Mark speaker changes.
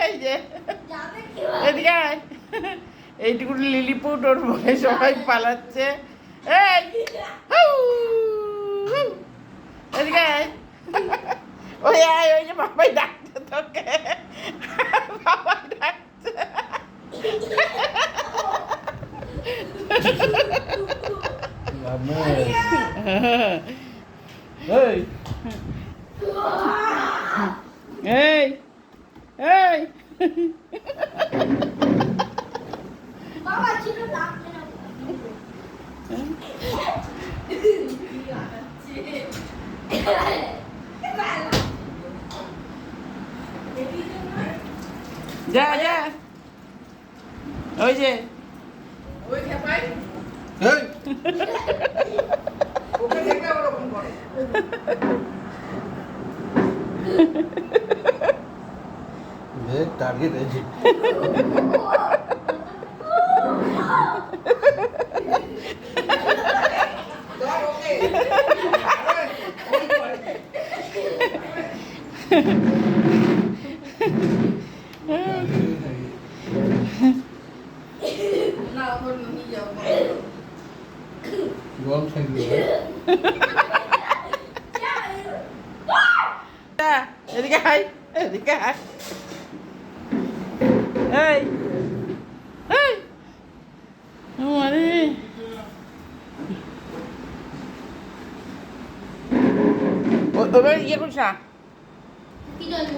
Speaker 1: এই যে এদিকে আয়। এইটুকু লিলিপুট ওর ভয়ে সবাই পালাচ্ছে। এই হাউ, হাউ। এদিকে আয়। ওই আয়, ওই যে বাবাই ডাকছে তোকে, বাবাই ডাকছে।
Speaker 2: এই
Speaker 1: এই এই
Speaker 3: বাবা ছিল না
Speaker 1: যা যা, ওই যে
Speaker 2: ওই খেপাই
Speaker 4: এই
Speaker 2: ওকে দেখলে ওরকম করে
Speaker 4: টার্গেট আছে।
Speaker 2: ধর ওকে ওই করে না ওর নিয়ে যাও
Speaker 4: গরম থাকবে
Speaker 1: যা, এদিকে আয়, এদিকে আয়। এই এই আরে ওবার ইয়ে করিস না।
Speaker 3: কি জানি